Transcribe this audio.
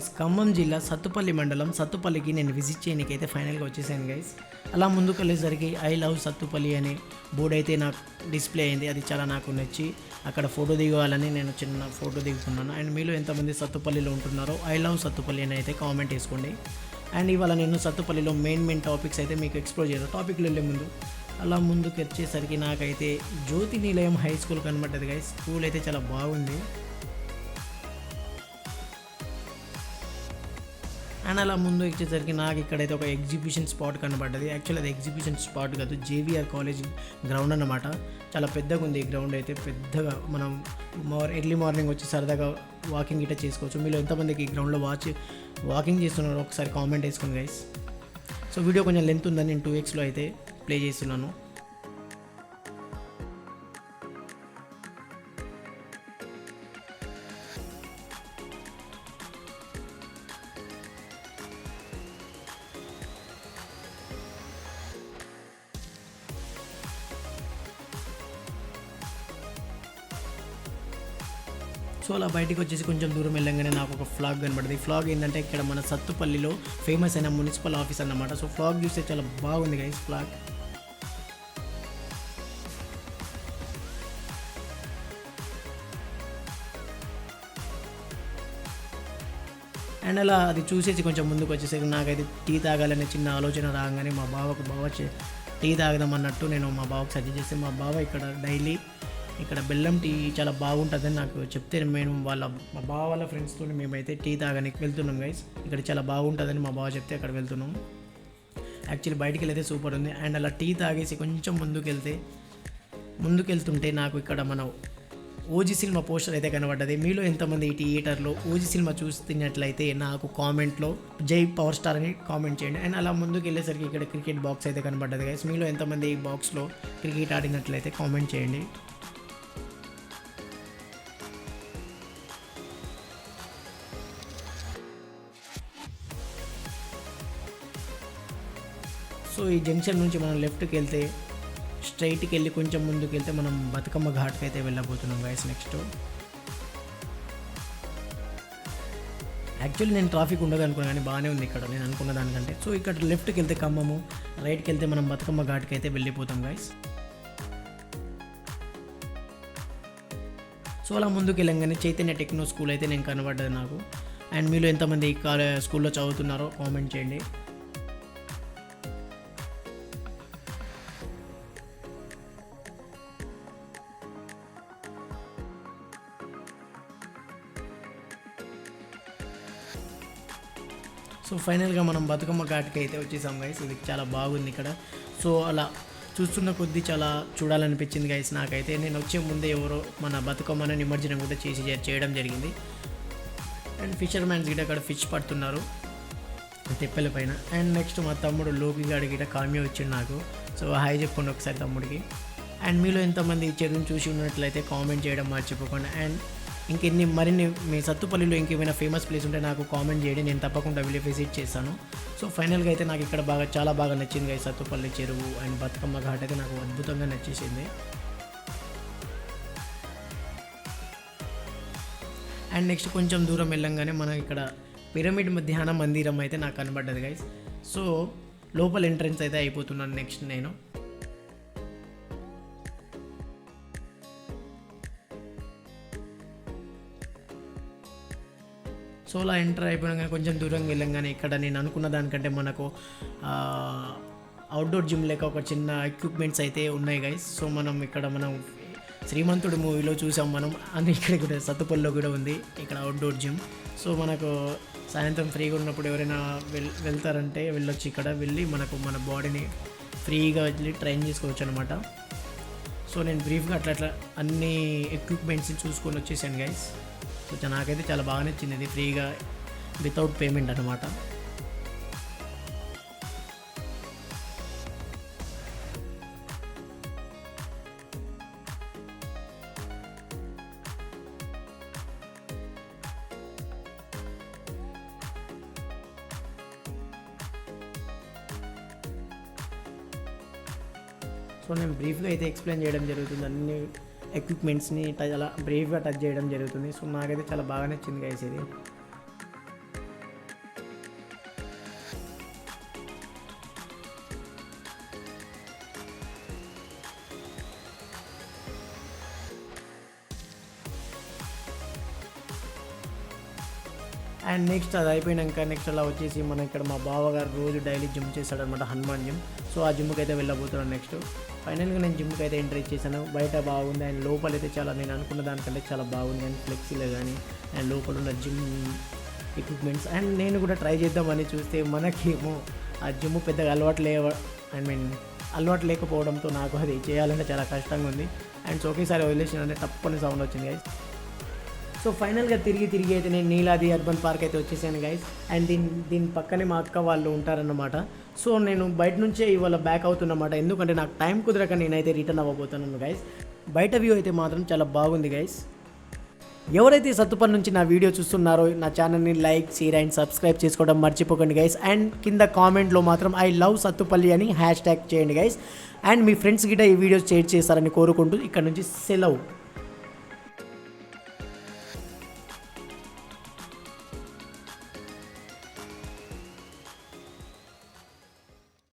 Guys, Khammam జిల్లా సత్తుపల్లి మండలం సత్తుపల్లికి నేను విజిట్ చేయడానికైతే ఫైనల్గా వచ్చేసాను గైస్. అలా ముందుకు వెళ్ళేసరికి ఐ లవ్ సత్తుపల్లి అనే బోర్డు అయితే నాకు డిస్ప్లే అయింది. అది చాలా నాకు నచ్చి అక్కడ ఫోటో దిగాలని నేను చిన్న ఫోటో దిగుతున్నాను. అండ్ మీలో ఎంతమంది సత్తుపల్లిలో ఉంటున్నారో ఐ లవ్ సత్తుపల్లి అని అయితే కామెంట్ వేసుకోండి. అండ్ ఇవాళ నేను సత్తుపల్లిలో మెయిన్ టాపిక్స్ అయితే మీకు ఎక్స్ప్లోర్ చేయాలి. టాపిక్లు వెళ్ళే ముందు అలా ముందుకు వచ్చేసరికి నాకైతే జ్యోతి నిలయం హై స్కూల్ కనబడ్డది గైస్. స్కూల్ అయితే చాలా బాగుంది. అండ్ అలా ముందు వచ్చేసరికి నాకు ఇక్కడైతే ఒక ఎగ్జిబిషన్ స్పాట్ కనబడ్డది. యాక్చువల్లీ అది ఎగ్జిబిషన్ స్పాట్ కాదు, జేవిఆర్ కాలేజ్ గ్రౌండ్ అన్నమాట. చాలా పెద్దగా ఉంది ఈ గ్రౌండ్ అయితే. పెద్దగా మనం ఎర్లీ మార్నింగ్ వచ్చి సరదాగా వాకింగ్ ఇట్లా చేసుకోవచ్చు. మీలో ఎంతమందికి ఈ గ్రౌండ్లో వాకింగ్ చేస్తున్నారో ఒకసారి కామెంట్ వేసుకోండి గైస్. సో వీడియో కొంచెం లెంత్ ఉందని నేను 2xలో అయితే ప్లే చేస్తున్నాను. సో అలా బయటికి వచ్చేసి కొంచెం దూరం వెళ్ళంగానే నాకు ఒక ఫ్లాగ్ కనబడింది. ఫ్లాగ్ ఏంటంటే ఇక్కడ మన సత్తుపల్లిలో ఫేమస్ అయిన మున్సిపల్ ఆఫీస్ అన్నమాట. సో ఫ్లాగ్ చూస్తే చాలా బాగుంది గైస్ ఫ్లాగ్. అండ్ అలా అది చూసేసి కొంచెం ముందుకు వచ్చేసరికి నాకైతే టీ తాగాలనే చిన్న ఆలోచన రాగానే మా బావ టీ తాగదాం అన్నట్టు నేను మా బావకు సజెస్ట్ చేస్తే మా బావ ఇక్కడ డైలీ ఇక్కడ బెల్లం టీ చాలా బాగుంటుందని నాకు చెప్తే మేము మా బావ వాళ్ళ ఫ్రెండ్స్తో మేమైతే టీ తాగడానికి వెళ్తున్నాం గైస్. ఇక్కడ చాలా బాగుంటుందని మా బావ చెప్తే అక్కడ వెళ్తున్నాం. యాక్చువల్లీ బయటికి వెళ్తే సూపర్ ఉంది. అండ్ అలా టీ తాగేసి కొంచెం ముందుకెళ్తుంటే నాకు ఇక్కడ మన ఓజీ సినిమా పోస్టర్ అయితే కనబడ్డది. మీలో ఎంతమంది ఈ థియేటర్లో ఓజీ సినిమా చూస్తున్నట్లయితే నాకు కామెంట్లో జై పవర్ స్టార్ అని కామెంట్ చేయండి. అండ్ అలా ముందుకు వెళ్ళేసరికి ఇక్కడ క్రికెట్ బాక్స్ అయితే కనబడ్డది గైస్. మీలో ఎంతమంది ఈ బాక్స్లో క్రికెట్ ఆడినట్లయితే కామెంట్ చేయండి. సో ఈ జంక్షన్ నుంచి మనం లెఫ్ట్కి వెళ్తే స్ట్రైట్కి వెళ్ళి కొంచెం ముందుకు వెళ్తే మనం బతుకమ్మ ఘాట్కి అయితే వెళ్ళబోతున్నాం గైస్. నెక్స్ట్ యాక్చువల్లీ నేను ట్రాఫిక్ ఉండదు అనుకున్నాను, కానీ బాగానే ఉంది ఇక్కడ నేను అనుకున్న దానికంటే. సో ఇక్కడ లెఫ్ట్కి వెళ్తే ఖమ్మము, రైట్కి వెళ్తే మనం బతుకమ్మ ఘాట్కి అయితే వెళ్ళిపోతాం గైస్. సో అలా ముందుకు వెళ్ళంగానే చైతన్య టెక్నో స్కూల్ అయితే నేను కనబడ్డది నాకు. అండ్ మీలో ఎంతమంది స్కూల్లో చదువుతున్నారో కామెంట్ చేయండి. సో ఫైనల్గా మనం బతుకమ్మ ఘాట్కి అయితే వచ్చేసాం గైస్. ఇది చాలా బాగుంది ఇక్కడ. సో అలా చూస్తున్న కొద్దీ చాలా చూడాలనిపించింది గైస్ నాకైతే. నేను వచ్చే ముందే ఎవరో మన బతుకమ్మను నిమజ్జనం కూడా చేయడం జరిగింది. అండ్ ఫిషర్మ్యాన్స్ గిట అక్కడ ఫిష్ పడుతున్నారు తెప్పల పైన. అండ్ నెక్స్ట్ మా తమ్ముడు లోకి గాడి గిట కామ్యో వచ్చిండు నాకు. సో హాయ్ చెప్పండి ఒకసారి తమ్ముడికి. అండ్ మీలో ఎంతమంది ఈ చెరువుని చూసి ఉన్నట్లయితే కామెంట్ చేయడం మర్చిపోకండి. అండ్ మరిన్ని మీ సత్తుపల్లిలో ఇంకేమైనా ఫేమస్ ప్లేస్ ఉంటే నాకు కామెంట్ చేయండి, నేను తప్పకుండా వెళ్ళి విజిట్ చేస్తాను. సో ఫైనల్గా అయితే నాకు ఇక్కడ చాలా బాగా నచ్చింది ఈ సత్తుపల్లి చెరువు అండ్ బతుకమ్మ ఘాట్ అయితే నాకు అద్భుతంగా నచ్చేసింది. అండ్ నెక్స్ట్ కొంచెం దూరం వెళ్ళంగానే మనం ఇక్కడ పిరమిడ్ ధ్యాన మందిరం అయితే నాకు కనబడ్డది గైస్. సో లోపల ఎంట్రన్స్ అయితే అయిపోతున్నాను నెక్స్ట్ నేను. సో అలా ఎంటర్ అయిపోయినా కొంచెం దూరం వెళ్ళంగానే ఇక్కడ నేను అనుకున్న దానికంటే మనకు అవుట్డోర్ జిమ్ లేక ఒక చిన్న ఎక్విప్మెంట్స్ అయితే ఉన్నాయి గైస్. సో మనం శ్రీమంతుడు మూవీలో చూసాం మనం, అని ఇక్కడ కూడా సత్తుపల్లిలో కూడా ఉంది ఇక్కడ అవుట్డోర్ జిమ్. సో మనకు సాయంత్రం ఫ్రీగా ఉన్నప్పుడు ఎవరైనా వెళ్తారంటే వెళ్ళొచ్చు. ఇక్కడ వెళ్ళి మన బాడీని ఫ్రీగా వెళ్ళి ట్రైన్ చేసుకోవచ్చు అనమాట. సో నేను బ్రీఫ్గా అట్లా అన్ని ఎక్విప్మెంట్స్ని చూసుకొని వచ్చేసాను గైస్. సో నాకైతే చాలా బాగా నచ్చింది ఇది, ఫ్రీగా వితౌట్ పేమెంట్ అనమాట. సో నేను బ్రీఫ్గా అయితే ఎక్స్ప్లెయిన్ చేయడం జరుగుతుంది, అన్ని ఎక్విప్మెంట్స్ని అలా బ్రీఫ్గా టచ్ చేయడం జరుగుతుంది. సో నాకైతే చాలా బాగా నచ్చింది గైస్ ఇది. అండ్ నెక్స్ట్ అది అయిపోయినాక నెక్స్ట్ అలా వచ్చేసి మన ఇక్కడ మా బావగారు రోజు డైలీ జిమ్ చేస్తాడనమాట, హనుమాన్ జిమ్. సో ఆ జిమ్కి అయితే వెళ్ళబోతున్నాను నెక్స్ట్. ఫైనల్గా నేను జిమ్కి అయితే ఎంటర్ ఇచ్చేసాను. బయట బాగుంది అండ్ లోపలైతే చాలా నేను అనుకున్న దానికంటే చాలా బాగుంది అండ్ ఫ్లెక్సీలో కానీ అండ్ లోపల ఉన్న జిమ్ ఎక్విప్మెంట్స్. అండ్ నేను కూడా ట్రై చేద్దామని చూస్తే మనకేమో ఆ జిమ్ పెద్దగా అలవాటు లేకపోవడంతో నాకు అది చేయాలంటే చాలా కష్టంగా ఉంది. అండ్ ఒకేసారి వదిలేసినంటే తప్పని సౌండ్ వచ్చింది గైస్. సో ఫైనల్గా తిరిగి అయితే నేను నీలాది అర్బన్ పార్క్ అయితే వచ్చేసాను గైస్. అండ్ దీని పక్కనే మా అక్క వాళ్ళు ఉంటారన్నమాట. సో నేను బయట నుంచే ఇవాళ బ్యాక్ అవుతున్నమాట, ఎందుకంటే నాకు టైం కుదరక నేనైతే రిటర్న్ అవ్వబోతున్నాను గైస్. బయట వ్యూ అయితే మాత్రం చాలా బాగుంది గైస్. ఎవరైతే సత్తుపల్లి నుంచి నా వీడియో చూస్తున్నారో నా ఛానల్ని లైక్, షేర్ అండ్ సబ్స్క్రైబ్ చేసుకోవడం మర్చిపోకండి గైస్. అండ్ కింద కామెంట్లో మాత్రం ఐ లవ్ సత్తుపల్లి అని హ్యాష్ ట్యాగ్ చేయండి గైస్. అండ్ మీ ఫ్రెండ్స్ గిట్ట ఈ వీడియో షేర్ చేస్తారని కోరుకుంటూ ఇక్కడ నుంచి సెలవు.